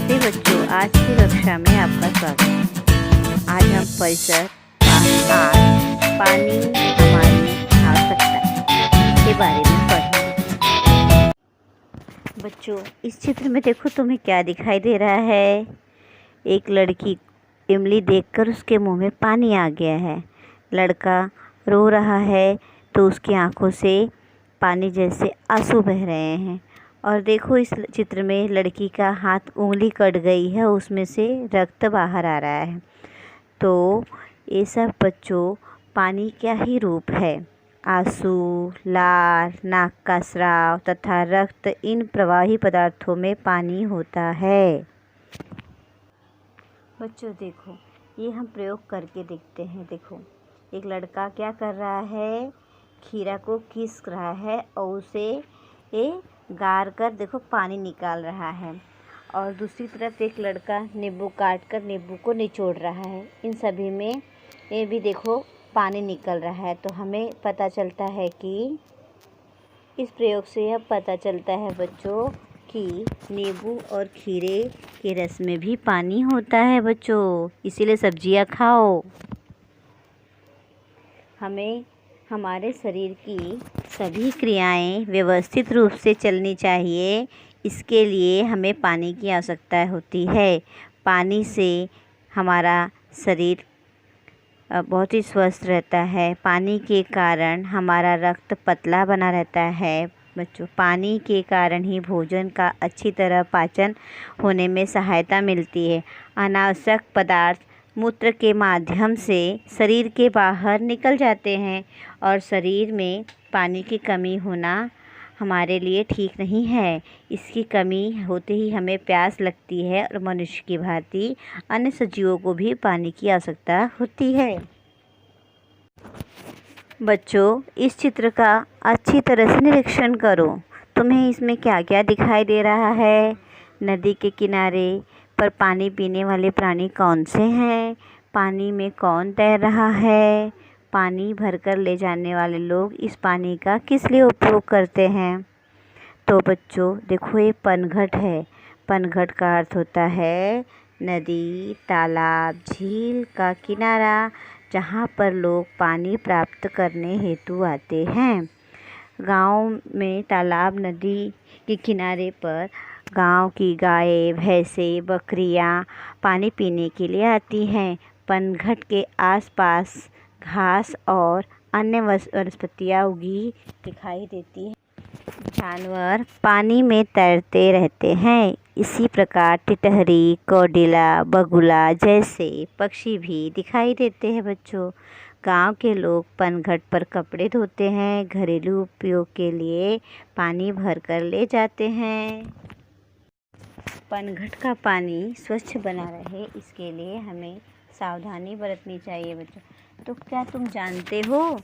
नमस्ते बच्चों, आज की कक्षा में आपका स्वागत है। आज हम परिसर पानी हमारी आवश्यकता के बारे में पढ़ेंगे। बच्चों, इस चित्र में देखो तुम्हें क्या दिखाई दे रहा है। एक लड़की इमली देखकर उसके मुंह में पानी आ गया है। लड़का रो रहा है तो उसकी आंखों से पानी जैसे आंसू बह रहे हैं। और देखो इस चित्र में लड़की का हाथ उंगली कट गई है, उसमें से रक्त बाहर आ रहा है। तो ये सब बच्चों पानी का ही रूप है। आंसू, लार, नाक का स्राव तथा रक्त, इन प्रवाही पदार्थों में पानी होता है। बच्चों देखो, ये हम प्रयोग करके देखते हैं। देखो, एक लड़का क्या कर रहा है, खीरा को घिस रहा है और उसे ये गार कर देखो पानी निकाल रहा है। और दूसरी तरफ एक लड़का नींबू काट कर नींबू को निचोड़ रहा है। इन सभी में ये भी देखो पानी निकल रहा है। तो हमें पता चलता है कि इस प्रयोग से यह पता चलता है बच्चों कि नींबू और खीरे के रस में भी पानी होता है बच्चों, इसीलिए सब्जियां खाओ। हमें हमारे शरीर की सभी क्रियाएं व्यवस्थित रूप से चलनी चाहिए। इसके लिए हमें पानी की आवश्यकता होती है। पानी से हमारा शरीर बहुत ही स्वस्थ रहता है। पानी के कारण हमारा रक्त पतला बना रहता है बच्चों। पानी के कारण ही भोजन का अच्छी तरह पाचन होने में सहायता मिलती है। अनावश्यक पदार्थ मूत्र के माध्यम से शरीर के बाहर निकल जाते हैं और शरीर में पानी की कमी होना हमारे लिए ठीक नहीं है। इसकी कमी होते ही हमें प्यास लगती है और मनुष्य की भांति अन्य सजीवों को भी पानी की आवश्यकता होती है। बच्चों, इस चित्र का अच्छी तरह से निरीक्षण करो। तुम्हें इसमें क्या क्या दिखाई दे रहा है। नदी के किनारे पर पानी पीने वाले प्राणी कौन से हैं, पानी में कौन तैर रहा है, पानी भरकर ले जाने वाले लोग इस पानी का किस लिए उपयोग करते हैं। तो बच्चों देखो, ये पनघट है। पनघट का अर्थ होता है नदी, तालाब, झील का किनारा, जहाँ पर लोग पानी प्राप्त करने हेतु आते हैं। गांव में तालाब, नदी के किनारे पर गांव की गायें, भैंसें, बकरियां पानी पीने के लिए आती हैं। पनघट के आसपास घास और अन्य वनस्पतियां उगी दिखाई देती हैं। जानवर पानी में तैरते रहते हैं। इसी प्रकार टिटहरी, कौडिला, बगुला जैसे पक्षी भी दिखाई देते हैं बच्चों। गांव के लोग पनघट पर कपड़े धोते हैं। घरेलू उपयोग के लिए पानी भरकर ले जाते हैं। पनघट का पानी स्वच्छ बना रहे, इसके लिए हमें सावधानी बरतनी चाहिए बच्चों। तो क्या तुम जानते हो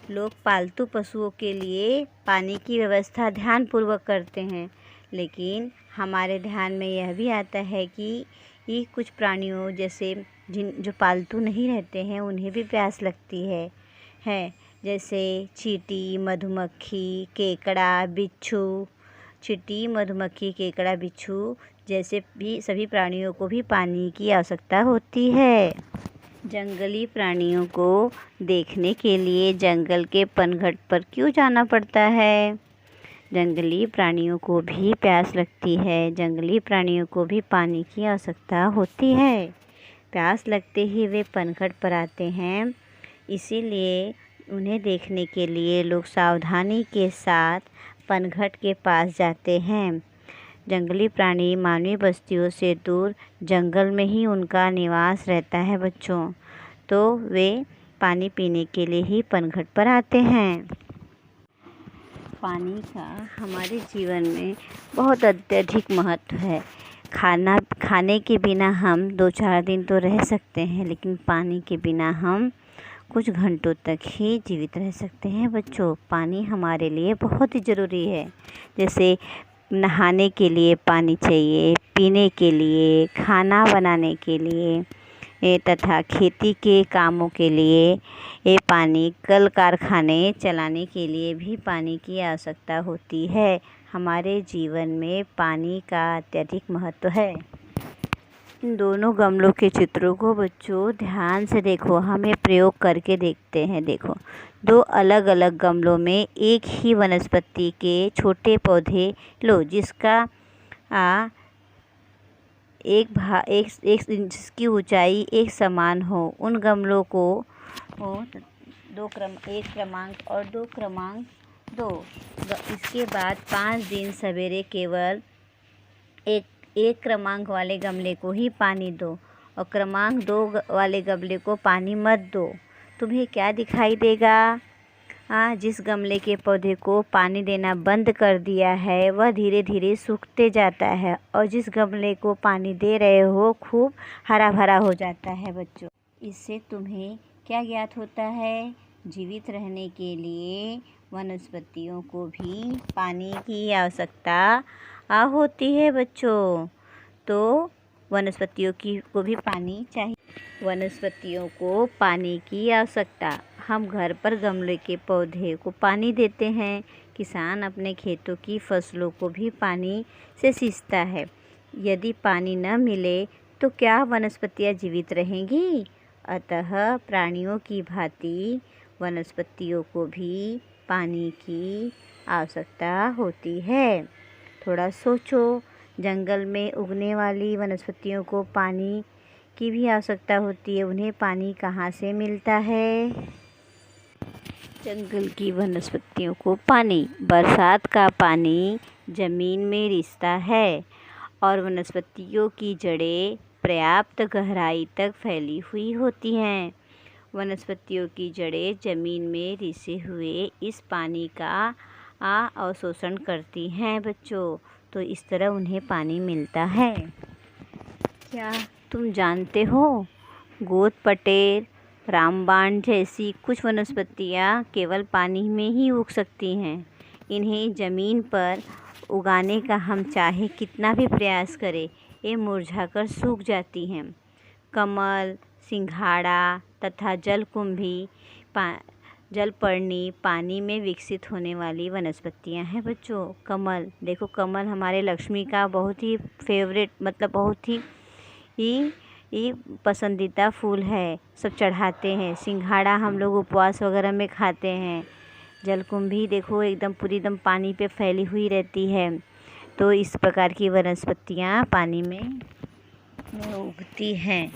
लोग पालतू पशुओं के लिए पानी की व्यवस्था ध्यानपूर्वक करते हैं, लेकिन हमारे ध्यान में यह भी आता है कि ये कुछ प्राणियों जैसे जो पालतू नहीं रहते हैं उन्हें भी प्यास लगती है जैसे चींटी, मधुमक्खी, केकड़ा, बिच्छू। चींटी, मधुमक्खी, केकड़ा, बिच्छू जैसे भी सभी प्राणियों को भी पानी की आवश्यकता होती है। जंगली प्राणियों को देखने के लिए जंगल के पनघट पर क्यों जाना पड़ता है। जंगली प्राणियों को भी प्यास लगती है। जंगली प्राणियों को भी पानी की आवश्यकता होती है। प्यास लगते ही वे पनघट पर आते हैं, इसीलिए उन्हें देखने के लिए लोग सावधानी के साथ पनघट के पास जाते हैं। जंगली प्राणी मानवीय बस्तियों से दूर जंगल में ही उनका निवास रहता है बच्चों, तो वे पानी पीने के लिए ही पनघट पर आते हैं। पानी का हमारे जीवन में बहुत अत्यधिक महत्व है। खाने के बिना हम 2-4 दिन तो रह सकते हैं, लेकिन पानी के बिना हम कुछ घंटों तक ही जीवित रह सकते हैं बच्चों। पानी हमारे लिए बहुत ही ज़रूरी है। जैसे नहाने के लिए पानी चाहिए, पीने के लिए, खाना बनाने के लिए तथा खेती के कामों के लिए ये पानी, कल कारखाने चलाने के लिए भी पानी की आवश्यकता होती है। हमारे जीवन में पानी का अत्यधिक महत्व है। इन दोनों गमलों के चित्रों को बच्चों ध्यान से देखो, हमें प्रयोग करके देखते हैं। देखो, दो अलग अलग गमलों में एक ही वनस्पति के छोटे पौधे लो, जिसका एक जिसकी ऊंचाई एक समान हो। उन गमलों को एक क्रमांक और 2 क्रमांक दो। इसके बाद 5 दिन सवेरे केवल एक क्रमांक वाले गमले को ही पानी दो और क्रमांक 2 वाले गमले को पानी मत दो। तुम्हें क्या दिखाई देगा? जिस गमले के पौधे को पानी देना बंद कर दिया है वह धीरे धीरे सूखते जाता है, और जिस गमले को पानी दे रहे हो खूब हरा भरा हो जाता है। बच्चों, इससे तुम्हें क्या ज्ञात होता है? जीवित रहने के लिए वनस्पतियों को भी पानी की आवश्यकता होती है। बच्चों, तो वनस्पतियों को भी पानी चाहिए। वनस्पतियों को पानी की आवश्यकता। हम घर पर गमले के पौधे को पानी देते हैं। किसान अपने खेतों की फसलों को भी पानी से सींचता है। यदि पानी न मिले तो क्या वनस्पतियां जीवित रहेंगी? अतः प्राणियों की भांति वनस्पतियों को भी पानी की आवश्यकता होती है। थोड़ा सोचो, जंगल में उगने वाली वनस्पतियों को पानी की भी आवश्यकता होती है। उन्हें पानी कहाँ से मिलता है? जंगल की वनस्पतियों को पानी बरसात का पानी ज़मीन में रिसता है, और वनस्पतियों की जड़ें पर्याप्त गहराई तक फैली हुई होती हैं। वनस्पतियों की जड़ें ज़मीन में रिसे हुए इस पानी का अवशोषण करती हैं। बच्चों, तो इस तरह उन्हें पानी मिलता है। क्या तुम जानते हो, गोद पटेर, रामबाण जैसी कुछ वनस्पतियां केवल पानी में ही उग सकती हैं। इन्हें ज़मीन पर उगाने का हम चाहे कितना भी प्रयास करें, ये मुरझाकर सूख जाती हैं। कमल, सिंघाड़ा तथा जलकुंभी, जलपर्णी पानी में विकसित होने वाली वनस्पतियां हैं। बच्चों, कमल देखो, कमल हमारे लक्ष्मी का बहुत ही फेवरेट, मतलब बहुत ही पसंदीदा फूल है। सब चढ़ाते हैं। सिंघाड़ा हम लोग उपवास वगैरह में खाते हैं। जलकुंभी देखो, एकदम पानी पे फैली हुई रहती है। तो इस प्रकार की वनस्पतियां पानी में उगती हैं।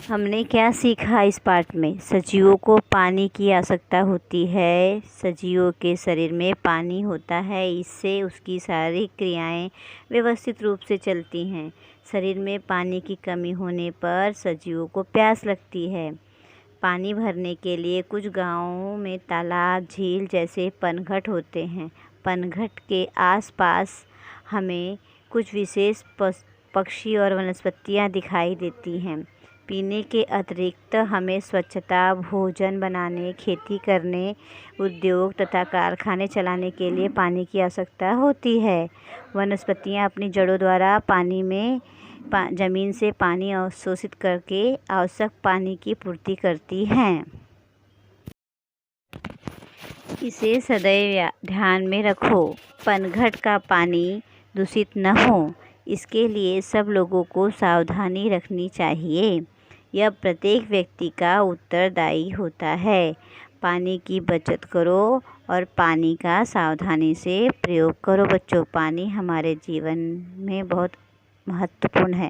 हमने क्या सीखा इस पाठ में? सजीवों को पानी की आवश्यकता होती है। सजीवों के शरीर में पानी होता है, इससे उसकी सारी क्रियाएं व्यवस्थित रूप से चलती हैं। शरीर में पानी की कमी होने पर सजीवों को प्यास लगती है। पानी भरने के लिए कुछ गांवों में तालाब, झील जैसे पनघट होते हैं। पनघट के आसपास हमें कुछ विशेष पक्षी और वनस्पतियां दिखाई देती हैं। पीने के अतिरिक्त हमें स्वच्छता, भोजन बनाने, खेती करने, उद्योग तथा कारखाने चलाने के लिए पानी की आवश्यकता होती है। वनस्पतियां अपनी जड़ों द्वारा पानी में ज़मीन से पानी अवशोषित करके आवश्यक पानी की पूर्ति करती हैं। इसे सदैव ध्यान में रखो, पनघट का पानी दूषित न हो, इसके लिए सब लोगों को सावधानी रखनी चाहिए। यह प्रत्येक व्यक्ति का उत्तरदायी होता है। पानी की बचत करो और पानी का सावधानी से प्रयोग करो। बच्चों, पानी हमारे जीवन में बहुत महत्वपूर्ण है।